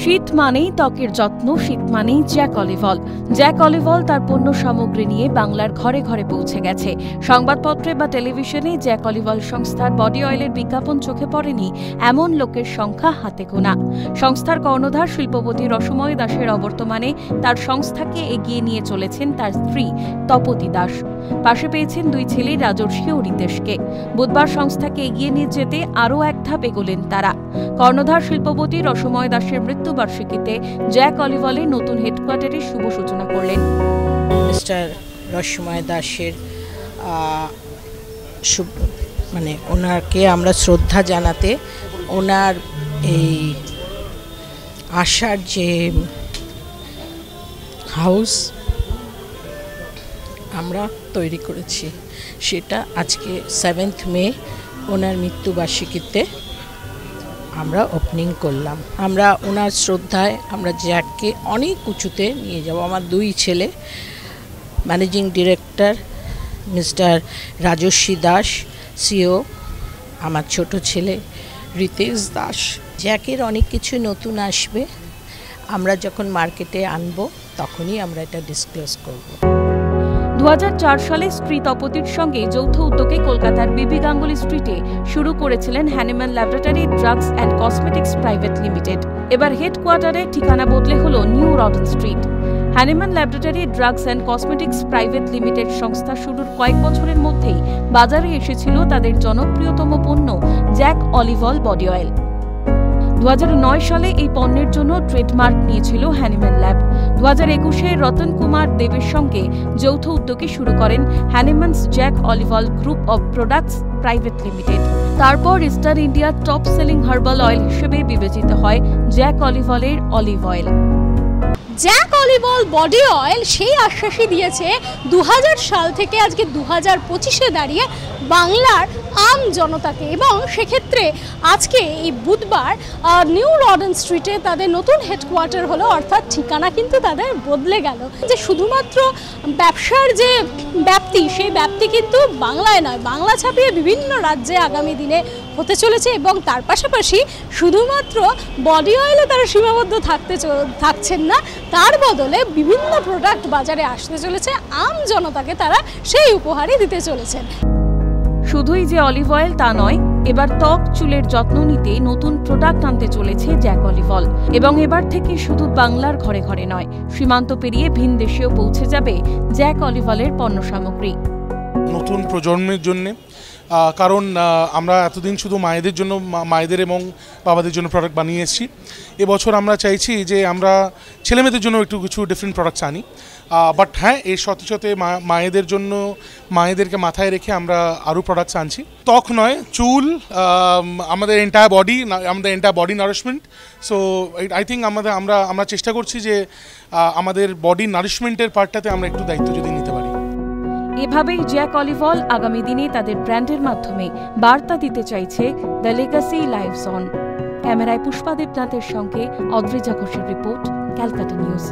শীত মানেই ত্বকের যত্ন, শীত মানেই জ্যাক অলিভল। জ্যাক অলিভল তার পণ্য সামগ্রী নিয়ে বাংলার ঘরে ঘরে পৌঁছে গেছে। সংবাদপত্রে বা টেলিভিশনে জ্যাক অলিভল সংস্থার বডি অয়েলের বিজ্ঞাপন চোখে পড়েনি এমন লোকের সংখ্যা হাতে গোনা। সংস্থার কর্ণধার শিল্পপতি রসময় দাসের অবর্তমানে তার সংস্থাকে এগিয়ে নিয়ে চলেছেন তার স্ত্রী তপতী দাস। পাশে পেয়েছেন দুই ছেলে রাজর্ষি ও রিতেশকে। বুধবার সংস্থাকে এগিয়ে নিয়ে যেতে আরও এক ধাপ এগোলেন তারা। কর্ণধার শিল্পপতি রসময় দাসের মৃত্যুবার্ষিকীতে জ্যাক অলিভলের নতুন হেডকোয়ার্টারের শুভ সূচনা করলেন। মিস্টার রসময় দাসের ওনাকে আমরা শ্রদ্ধা জানাতে ওনার এই আশার যে হাউস আমরা তৈরি করেছি, সেটা আজকে 7th মে ওনার মৃত্যুবার্ষিকীতে আমরা ওপেনিং করলাম। আমরা ওনার শ্রদ্ধায় আমরা জ্যাককে অনেক উঁচুতে নিয়ে যাব। আমার দুই ছেলে, ম্যানেজিং ডিরেক্টর মিস্টার রাজর্ষি দাস সিও, আমার ছোট ছেলে রিতেশ দাস। জ্যাকের অনেক কিছু নতুন আসবে, আমরা যখন মার্কেটে আনবো তখনই আমরা এটা ডিসক্লোজ করব। 2004 সালে স্ত্রী তপতির সঙ্গে যৌথ উদ্যোগে কলকাতার বিবি গাঙ্গুলি স্ট্রিটে শুরু করেছিলেন Hahnemann laboratory drugs and cosmetics private limited. এবার হেডকোয়ার্টারের ঠিকানা বদলে হল new Rawdon street. Hahnemann laboratory drugs and cosmetics private limited সংস্থা শুরুর কয়েক বছরের মধ্যেই বাজারে এসেছিল তাদের জনপ্রিয়তম পণ্য জ্যাক অলিভল বডি অয়েল। 2009 সালে এই পণ্যের জন্য ট্রেডমার্ক নিয়েছিল হ্যানিম্যান ল্যাব। 2021-এ রতন কুমার দেবের সঙ্গে যৌথ উদ্যোগে শুরু করেন Hahnemann's Jack Olivol group of products private limited. তারপর ইস্টার্ন ইন্ডিয়ার টপ সেলিং হার্বাল অয়েল হিসেবে বিবেচিত হয় জ্যাক অলিভলের olive oil. Jack Olivol body oil সেই আশ্বাসই দিয়েছে 2000 সাল থেকে আজকে 2025-এ দাঁড়িয়ে বাংলার আম জনতাকে, এবং সেক্ষেত্রে আজকে এই বুধবার নিউ রডন স্ট্রিটে তাদের নতুন হেডকোয়ার্টার হলো, অর্থাৎ ঠিকানা কিন্তু তাদের বদলে গেল। যে শুধুমাত্র ব্যবসার যে ব্যাপ্তি, সেই ব্যাপ্তি কিন্তু বাংলায় নয়, বাংলা ছাপিয়ে বিভিন্ন রাজ্যে আগামী দিনে হতে চলেছে। এবং তার পাশাপাশি শুধুমাত্র বডি অয়েলে তারা সীমাবদ্ধ থাকছেন না, তার বদলে বিভিন্ন প্রোডাক্ট বাজারে আসতে চলেছে। আম জনতাকে তারা সেই উপহারই দিতে চলেছেন। শুধুই যে অলিভ অয়েল তা নয়, এবার ত্বক চুলের যত্ন নিতে নতুন প্রোডাক্ট আনতে চলেছে জ্যাক অলিভল। এবং এবার থেকে শুধু বাংলার ঘরে ঘরে নয়, সীমান্ত পেরিয়ে ভিন দেশেও পৌঁছে যাবে জ্যাক অলিভলের পণ্য সামগ্রী। নতুন প্রজন্মের জন্য, কারণ আমরা এতদিন শুধু মায়েদের জন্য, মায়েদের এবং বাবাদের জন্য প্রোডাক্ট বানিয়ে এসেছি। এবছর আমরা চাইছি যে আমরা ছেলেমেয়েদের জন্য একটু কিছু ডিফারেন্ট প্রোডাক্টস আনি। বাট হ্যাঁ, এর সাথে সাথে মায়েদের জন্য, মায়েদেরকে মাথায় রেখে আমরা আরও প্রোডাক্টস আনছি। ত্বক নয়, চুল, আমাদের entire body nourishment. So I think আমরা চেষ্টা করছি যে আমাদের বডি নারিশমেন্টের পার্টটাতে আমরা একটু দায়িত্ব যদি নিতে পারি। এভাবেই জ্যাক অলিভল আগামী দিনে তাদের ব্র্যান্ডের মাধ্যমে বার্তা দিতে চাইছে দ্য লেগাসি লাইভস অন। ক্যামেরায় পুষ্পা দেবনাথের সঙ্গে অদ্রিজা ঘোষের রিপোর্ট, ক্যালকাটা নিউজ।